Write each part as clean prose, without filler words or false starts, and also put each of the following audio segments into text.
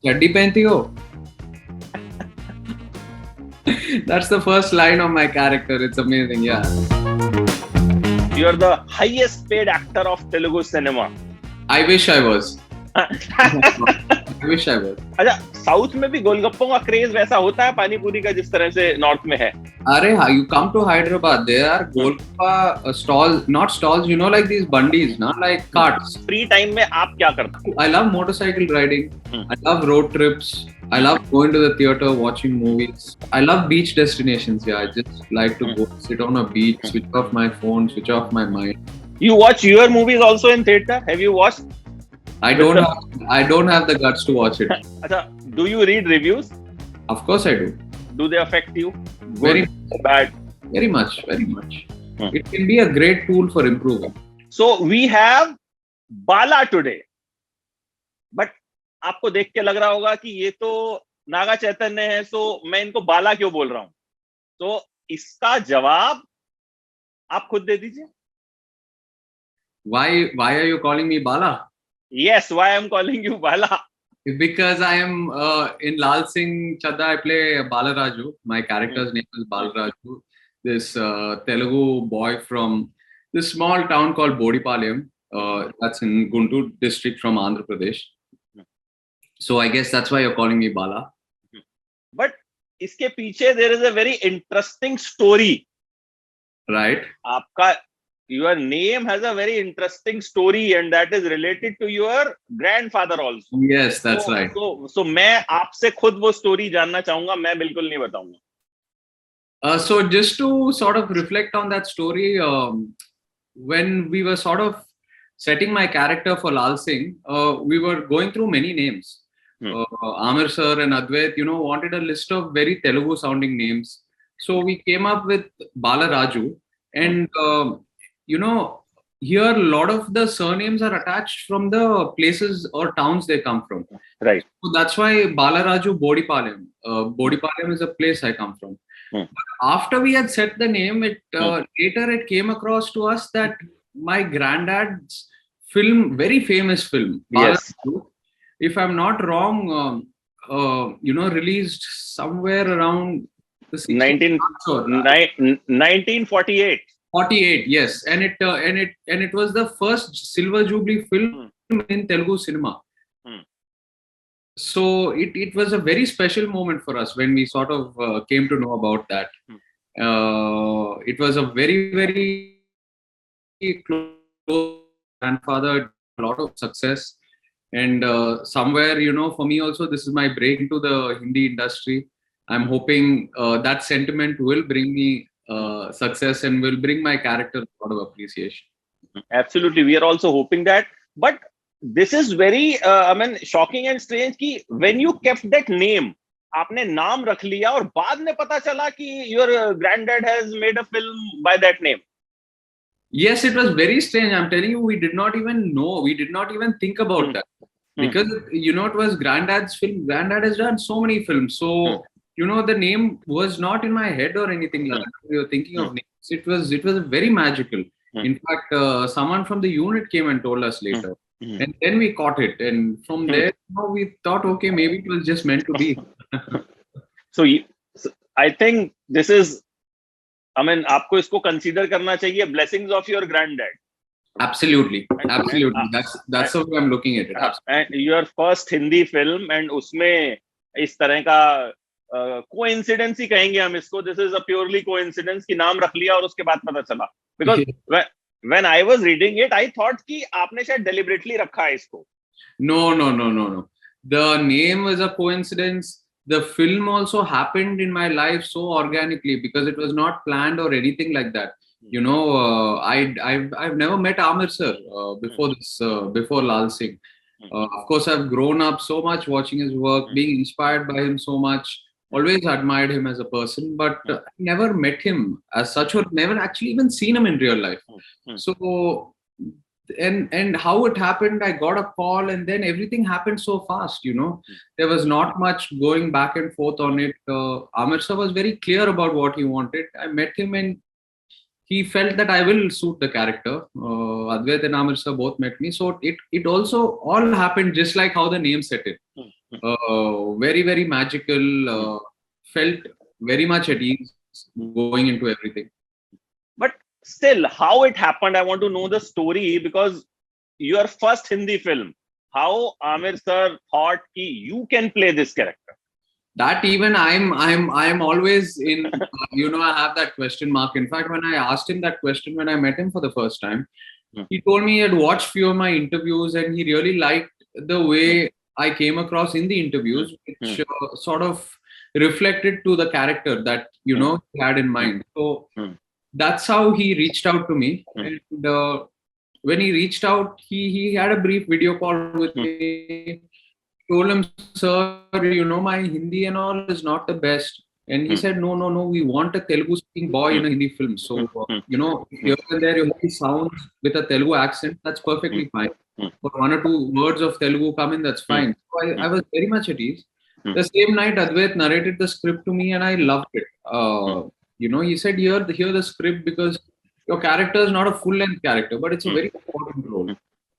चड्डी पहनती हो? That's the first line of my character. It's amazing, yeah. You are the highest paid actor of Telugu cinema. I wish I was. I wish I was. अच्छा, south में भी गोलगप्पों का craze वैसा होता है पानी पूरी का जिस तरह से नॉर्थ में है? Are, you come to Hyderabad, there are golgappa stalls, not stalls, you know, like these bundis, not like carts. Free time में आप क्या करते हो? I love motorcycle riding. I love road trips. I love going to the theater, watching movies. I love beach destinations. Yeah, I just like to go sit on a beach, switch off my phone, switch off my mind. You watch your movies also in theater? Have you watched? I don't have the guts to watch it. अच्छा, do you read reviews? Of course I do. Do they affect you? Very Bad? Very much, very much. It can be a great tool for improving. So we have Bala today. But आपको देख के लग रहा होगा कि ये तो नागा चैतन्य है, so मैं इनको बाला क्यों बोल रहा हूँ? तो इसका जवाब आप खुद दे दीजिए. Why are you calling me Bala? Yes, why I'm calling you Bala? Because I am in Laal Singh Chaddha, I play Bala Raju. My character's name is Bala Raju. This Telugu boy from this small town called Bodipalayam. That's in Guntur district from Andhra Pradesh. So I guess that's why you're calling me Bala. But इसके पीछे there is a very interesting story. Right. आपका your name has a very interesting story and that is related to your grandfather also. Yes, that's right. So मैं आपसे खुद वो story जानना चाहूंगा, मैं बिल्कुल नहीं बताऊंगा. So just to sort of reflect on that story, when we were sort of setting my character for Laal Singh, we were going through many names. Aamir sir and Advait, wanted a list of very Telugu sounding names. So we came up with Bala Raju. And, here a lot of the surnames are attached from the places or towns they come from. Right. So that's why Bala Raju Bodipalayam. Bodipalayam is a place I come from. But after we had set the name, later it came across to us that my granddad's film, very famous film, Bala Raju, if I'm not wrong, released somewhere around the 1948. 48, yes, and it was the first Silver Jubilee film in Telugu cinema. So it was a very special moment for us when we sort of came to know about that. It was a very, very close grandfather, a lot of success. And somewhere, for me also, this is my break into the Hindi industry. I'm hoping that sentiment will bring me success and will bring my character a lot of appreciation. Absolutely. We are also hoping that. But this is very, shocking and strange कि when you kept that name, आपने नाम रख लिया और बाद में पता चला कि your granddad has made a film by that name. Yes, it was very strange. I'm telling you, we did not even know. We did not even think about that. Because, it was granddad's film. Granddad has done so many films. So, the name was not in my head or anything like that. We were thinking of names. It was very magical. In fact, someone from the unit came and told us later. And then we caught it. And from there, we thought, okay, maybe it was just meant to be. So I think this is, आपको इसको consider करना चाहिए blessings of your granddad. Absolutely. That's the way I'm looking at it. And your first Hindi film and उसमें इस तरह का coincidence ही कहेंगे हम इसको. This is a purely coincidence कि नाम रख लिया और उसके बाद पता चला. Because when I was reading it, I thought कि आपने शायद deliberately रखा है इसको. No. The name was a coincidence. The film also happened in my life so organically because it was not planned or anything like that. I've never met Aamir sir before this, before Laal Singh. Of course, I've grown up so much watching his work, being inspired by him so much. Always admired him as a person, but I never met him as such or never actually even seen him in real life. So, and how it happened, I got a call and then everything happened so fast, There was not much going back and forth on it. Aamir sir was very clear about what he wanted. I met him and he felt that I will suit the character. Advait and Aamir sir both met me, so it also all happened just like how the name set it. Very very magical. Felt very much at ease going into everything. But still, how it happened, I want to know the story, because your first Hindi film, how Aamir sir thought ki you can play this character? That even I'm always in, I have that question mark. In fact, when I asked him that question when I met him for the first time, he told me he had watched few of my interviews and he really liked the way I came across in the interviews, which sort of reflected to the character that he had in mind. So that's how he reached out to me. And when he reached out, he had a brief video call with me. Told him, sir, my Hindi and all is not the best. And he said, no, we want a Telugu speaking boy in a Hindi film. So, here and there you hear sounds with a Telugu accent, that's perfectly fine. For 1 or 2 words of Telugu come in, that's fine. So I was very much at ease. The same night, Advait narrated the script to me and I loved it. He said, hear the script because your character is not a full-length character, but it's a very important role.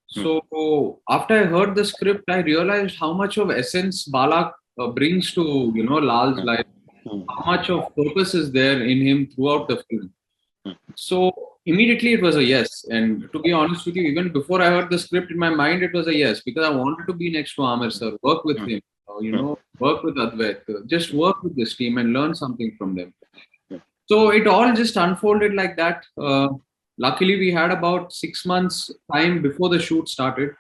So after I heard the script, I realized how much of essence Bala brings to Laal's life, how much of purpose is there in him throughout the film. So immediately it was a yes. And to be honest with you, even before I heard the script, in my mind it was a yes, because I wanted to be next to Aamir sir, work with him, work with Advait, just work with this team and learn something from them. So it all just unfolded like that. Luckily, we had about 6 months time before the shoot started.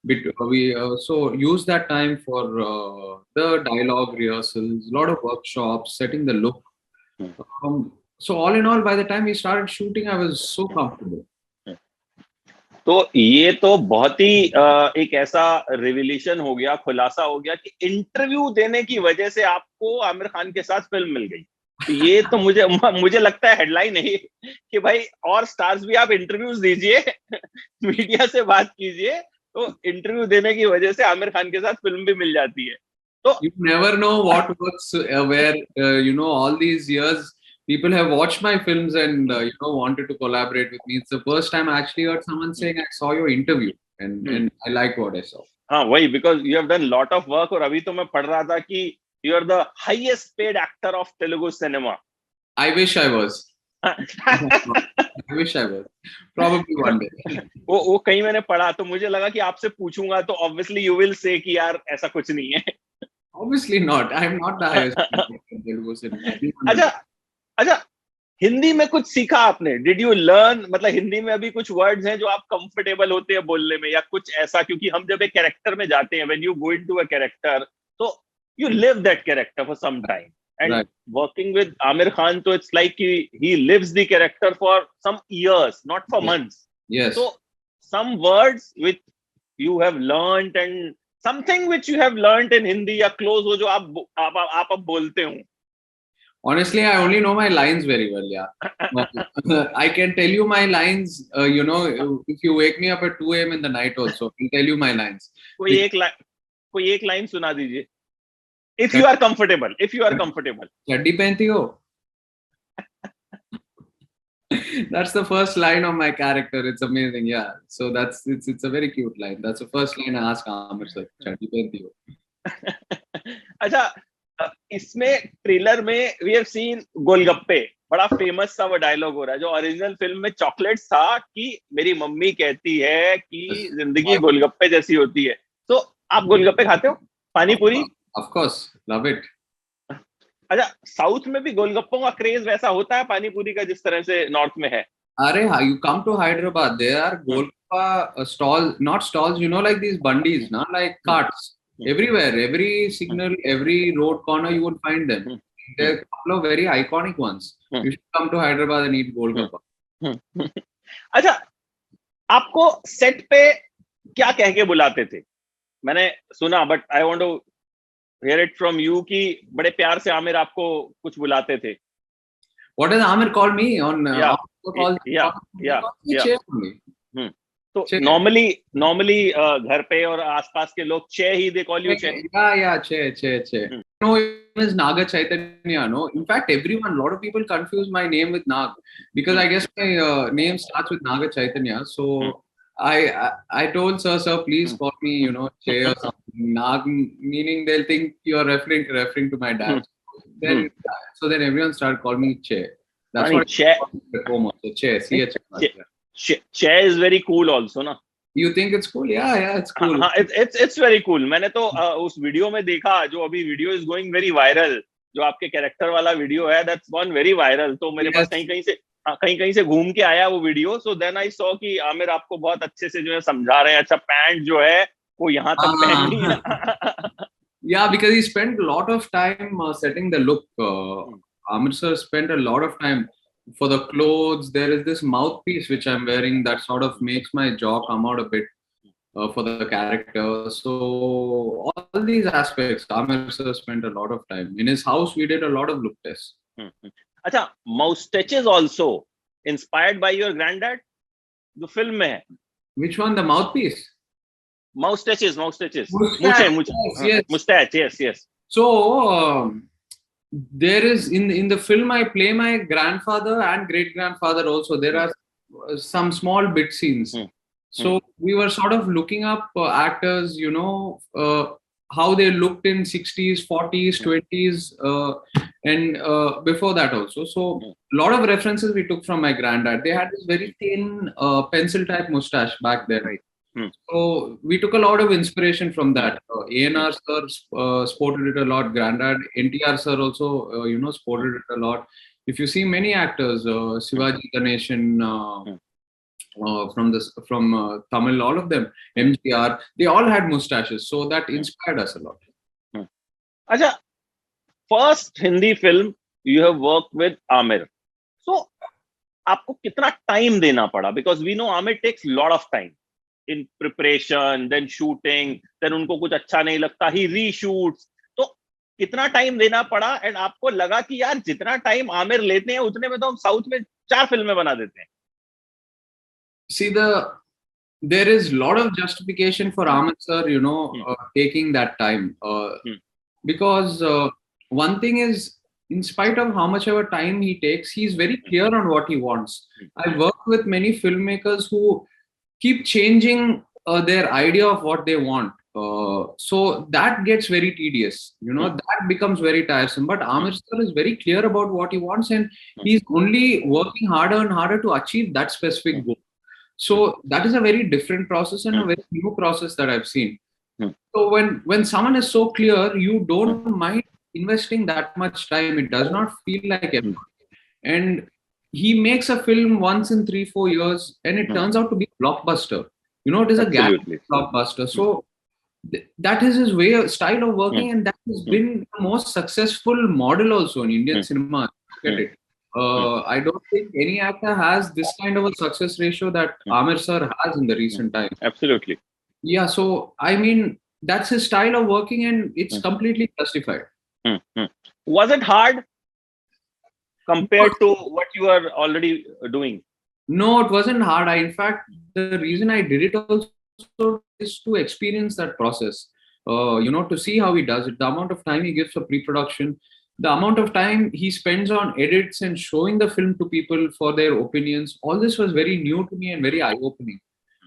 We so used that time for the dialogue rehearsals, a lot of workshops, setting the look. So all in all, by the time we started shooting, I was so comfortable. तो ये तो बहुत ही एक ऐसा revelation हो गया, खुलासा हो गया कि इंटरव्यू देने की वजह से आपको आमिर खान के साथ फिल्म मिल गई. ये तो मुझे लगता है हेडलाइन है कि भाई और स्टार्स भी आप इंटरव्यूज दीजिए, मीडिया से बात कीजिए, तो इंटरव्यू देने की वजह से आमिर खान के साथ फिल्म भी मिल जाती है. तो you never know what works where all these years people have watched my films and wanted to collaborate with me. It's the first time I actually heard someone saying I saw your interview and I liked what I saw. हाँ वही, because you have done lot of work. और अभी तो मैं पढ़ रहा था कि you are the highest paid actor of Telugu cinema. I wish I was. I wish I was. Probably one day. वो कहीं मैंने पढ़ा तो मुझे लगा कि आपसे पूछूंगा तो obviously you will say कि यार ऐसा कुछ नहीं है. Obviously not. I am not the highest paid actor in Telugu cinema. अच्छा हिंदी में कुछ सीखा आपने? Did you learn? मतलब हिंदी में अभी कुछ वर्ड्स हैं जो आप कंफर्टेबल होते हैं बोलने में, या कुछ ऐसा? क्योंकि हम जब एक कैरेक्टर में जाते हैं, when you go into a character, तो you live that character for some time. And right. Working with Aamir Khan, so it's like he lives the character for some years, not for months. Yes. So some words which you have learned and something which you have learned in Hindi या close हो जो आप अब बोलते हो. Honestly, I only know my lines very well. Yeah, I can tell you my lines. If you wake me up at 2 a.m. in the night, also, I'll tell you my lines. कोई एक line सुना दीजिए. If you are comfortable. चड्डी पहनती हो? That's the first line of my character. It's amazing. Yeah. So it's a very cute line. That's the first line I ask Aamir sir. चड्डी पहनती हो? अच्छा, इसमें ट्रेलर में we have seen गोलगप्पे, बड़ा फेमस सा वो डायलॉग हो रहा है जो ओरिजिनल फिल्म में चॉकलेट्स था कि मेरी मम्मी कहती है कि जिंदगी गोलगप्पे जैसी होती है. तो आप गोलगप्पे खाते हो? पानी पूरी? Of course, love it. अच्छा, साउथ में भी गोलगप्पों का क्रेज वैसा होता है पानी पूरी का जिस तरह से नॉर्थ में है? अरे हाँ, you come to Hyderabad, there are golgappa stalls, not stalls, like these bandis, not like carts. Everywhere, every signal, every road corner, you would find them. There are a couple of very iconic ones. You should come to Hyderabad and eat golgappa. अच्छा, आपको set पे क्या कह के बुलाते थे? मैंने सुना, but I want to hear it from you कि बड़े प्यार से आमिर आपको कुछ बुलाते थे. What does Aamir call me on? तो normally घर पे और आसपास के लोग चे ही they call you चे. Yeah, चे. No, is Naga Chaitanya, no? In fact, a lot of people confuse my name with Nag because I guess my name starts with Naga Chaitanya. So I told sir, please call me, Che or something. Nag meaning they'll think you're referring to my dad. Then everyone started calling me Che. That's what Che. At home also. Che, Che is very cool also, na? You think it's cool? Yeah, it's cool. It's very cool. मैंने तो उस video में देखा जो अभी video is going very viral, जो आपके character वाला वीडियो है, that's gone very viral. तो मेरे पास कहीं से घूम के आया वो video. So then I saw कि आमिर आपको बहुत अच्छे से जो है समझा रहे हैं. अच्छा, पैंट जो है वो यहाँ तक पहननी है. Yeah, because he spent a lot of time setting the look. Aamir sir spent a lot of time for the clothes. There is this mouthpiece which I'm wearing that sort of makes my jaw come out a bit for the character. So all these aspects, Aamir sir spent a lot of time. In his house, we did a lot of look tests. अच्छा, moustaches also inspired by your granddad? The film में है. Which one? The mouthpiece? Moustaches. Mustache, yes. So there is in the film I play my grandfather and great grandfather also. There are some small bit scenes. So we were sort of looking up actors, how they looked in 60s, 40s, 20s, and before that also. So a lot of references we took from my granddad. They had this very thin pencil type mustache back then. Right. So we took a lot of inspiration from that. A&R sir sported it a lot. Granddad, NTR sir also, sported it a lot. If you see many actors, Shivaji Ganeshan, from Tamil, all of them, MGR, they all had mustaches. So that inspired us a lot. Acha, first Hindi film you have worked with Aamir. So, आपको कितना time देना पड़ा? Because we know Aamir takes a lot of time in preparation, then shooting, then उनको कुछ अच्छा नहीं लगता, he reshoots. तो कितना time देना पड़ा? And आपको लगा कि यार जितना time Aamir लेते हैं उतने में तो हम साउथ में 4 फिल्में बना देते हैं. See, there is a lot of justification for Aamir sir, taking that time. Because one thing is, in spite of how much ever time he takes, he's very clear on what he wants. I've worked with many filmmakers who keep changing their idea of what they want. So that gets very tedious, that becomes very tiresome. But Aamir sir is very clear about what he wants, and he's only working harder and harder to achieve that specific goal. So that is a very different process and a very new process that I've seen. So when someone is so clear, you don't mind investing that much time. It does not feel like effort. And he makes a film once in 3-4 years, and it turns out to be a blockbuster. It is a guaranteed blockbuster. So that is his style of working, and that has been the most successful model also in Indian cinema. Look at it. I don't think any actor has this kind of a success ratio that Aamir sir has in the recent times. Absolutely. Yeah, so I mean, that's his style of working, and it's completely justified. Was it hard compared to what you are already doing? No, it wasn't hard. In fact, the reason I did it also is to experience that process. To see how he does it, the amount of time he gives for pre-production, the amount of time he spends on edits and showing the film to people for their opinions. All this was very new to me and very eye-opening.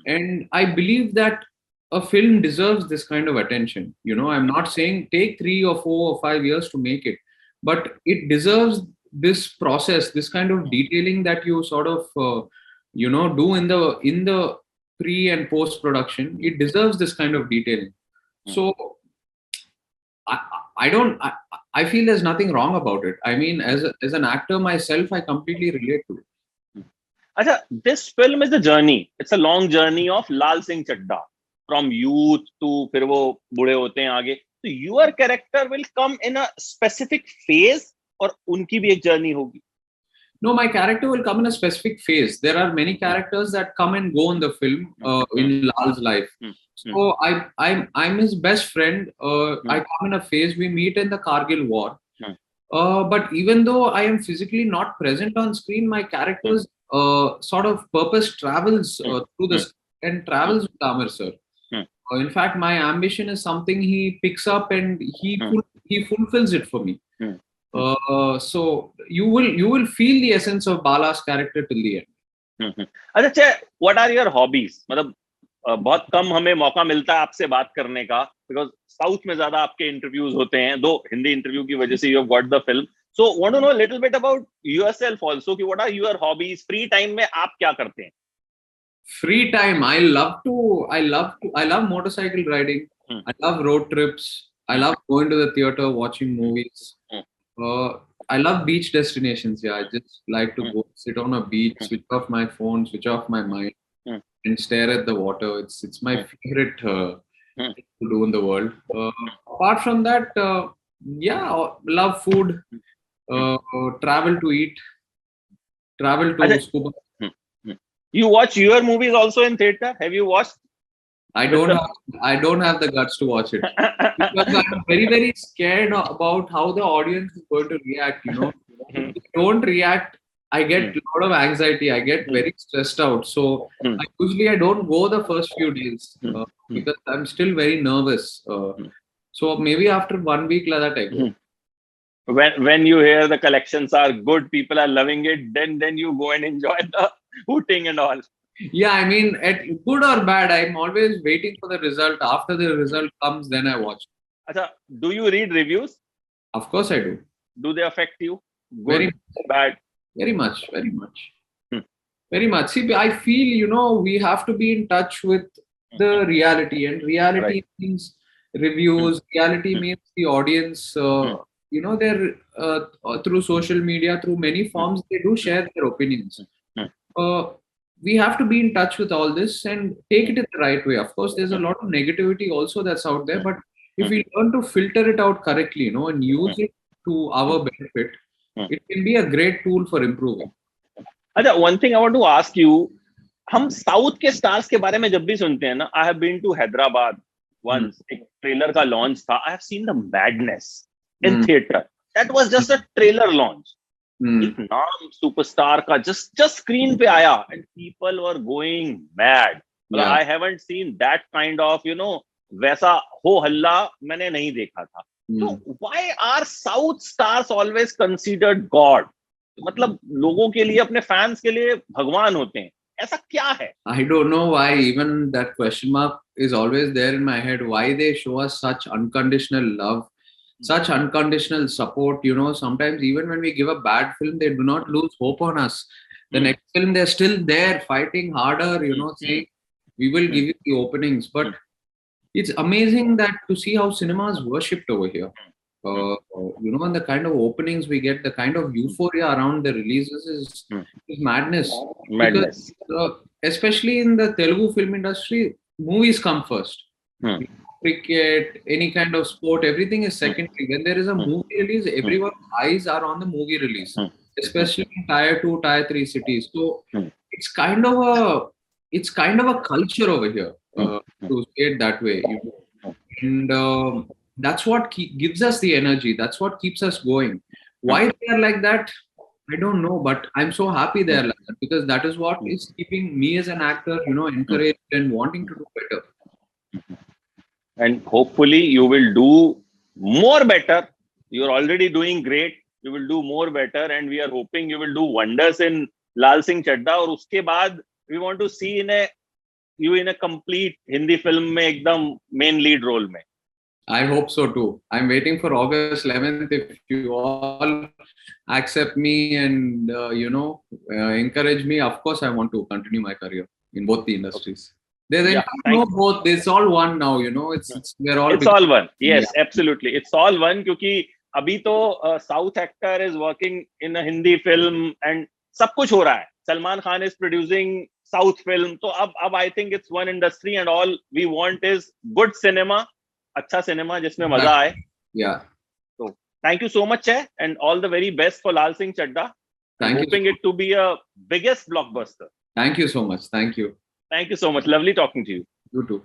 And I believe that a film deserves this kind of attention. I'm not saying take 3 or 4 or 5 years to make it, but it deserves this process, this kind of detailing that you sort of, do in the pre and post production. It deserves this kind of detailing. So I feel there's nothing wrong about it. I mean, as an actor myself, I completely relate to it. Achha, this film is a journey. It's a long journey of Laal Singh Chaddha. From youth to फिर वो बूढ़े होते हैं आगे. So your character will come in a specific phase, और उनकी भी एक journey होगी. No, my character will come in a specific phase. There are many characters that come and go in the film, in Lal's life. So I'm his best friend. I come in a phase. We meet in the Kargil war. But even though I am physically not present on screen, my character's sort of purpose travels through the and travels with Aamir sir. In fact, my ambition is something he picks up and he fulfills it for me. So you will feel the essence of Bala's character till the end. अच्छा, what are your hobbies? मतलब बहुत कम हमें मौका मिलता है आपसे बात करने का, बिकॉज साउथ में ज्यादा आपके इंटरव्यूज होते हैं, दो हिंदी इंटरव्यू की वजह से you have got the film. So want to know little bit about yourself also, कि what are your hobbies, free time में आप क्या करते हैं? Free time, I love motorcycle riding. I love road trips. I love going to the theater, watching movies. I love beach destinations. Yeah, I just like to go sit on a beach, switch off my phone, switch off my mind, and stare at the water. It's my favorite thing to do in the world. Apart from that, yeah, love food, travel to eat, travel to scuba. You watch your movies also in theater? Have you watched? I don't have the guts to watch it because I'm very, very scared about how the audience is going to react. You know, if they don't react, I get a lot of anxiety. I get very stressed out. So I don't go the first few days because I'm still very nervous. So maybe after 1 week like that I go. When you hear the collections are good, people are loving it, then you go and enjoy the hooting and all. Yeah, I mean, at good or bad, I'm always waiting for the result. After the result comes, then I watch. Achha, do you read reviews? Of course I do. Do they affect you? Good, Very bad? Very much. Very much. See, I feel, we have to be in touch with the reality, and reality means reviews. Reality means the audience, they're through social media, through many forms, they do share their opinions. We have to be in touch with all this and take it in the right way. Of course, there's a lot of negativity also that's out there, but if we learn to filter it out correctly, and use it to our benefit, it can be a great tool for improving. अच्छा, one thing I want to ask you, हम south के stars के बारे में जब भी सुनते हैं ना, I have been to Hyderabad once, एक ट्रेलर का लॉन्च था. I have seen the madness in theater. That was just a trailer launch. एक नाम सुपरस्टार का just screen पे आया and people were going mad. I haven't seen that kind of, वैसा हो हल्ला मैंने नहीं देखा था. So why are South stars always considered God? मतलब लोगों के लिए, अपने फैंस के लिए भगवान होते हैं. ऐसा क्या है? I don't know why. Even that question mark is always there in my head. Why they show us such unconditional love, such unconditional support? Sometimes even when we give a bad film, they do not lose hope on us. The next film, they're still there fighting harder, saying, we will give you the openings. But it's amazing that to see how cinema is worshipped over here. And the kind of openings we get, the kind of euphoria around the releases is madness. Because, especially in the Telugu film industry, movies come first. Cricket, any kind of sport, everything is secondary. When there is a movie release, everyone's eyes are on the movie release, especially in tier 2, tier 3 cities. So it's kind of a culture over here, to say it that way. And that's what gives us the energy. That's what keeps us going. Why they are like that, I don't know, but I'm so happy they are like that, because that is what is keeping me as an actor, encouraged and wanting to do better. And hopefully you will do more better. You're already doing great. You will do more better, and we are hoping you will do wonders in Laal Singh Chaddha. और उसके बाद we want to see you in a complete Hindi film में एकदम main lead role में. I hope so too. I'm waiting for August 11th. If you all accept me and encourage me, of course I want to continue my career in both the industries. Both. It's all one now. It's all one. Yes, absolutely. It's all one. क्योंकि अभी तो South actor is working in a Hindi film and सब कुछ हो रहा है. Salman Khan is producing South film. तो अब I think it's one industry, and all we want is good cinema. अच्छा सिनेमा जिसमें मजा आए. Yeah. So thank you so much, and all the very best for Laal Singh Chaddha. I'm hoping it to be a biggest blockbuster. Thank you so much. Thank you. Thank you so much. Lovely talking to you. You too.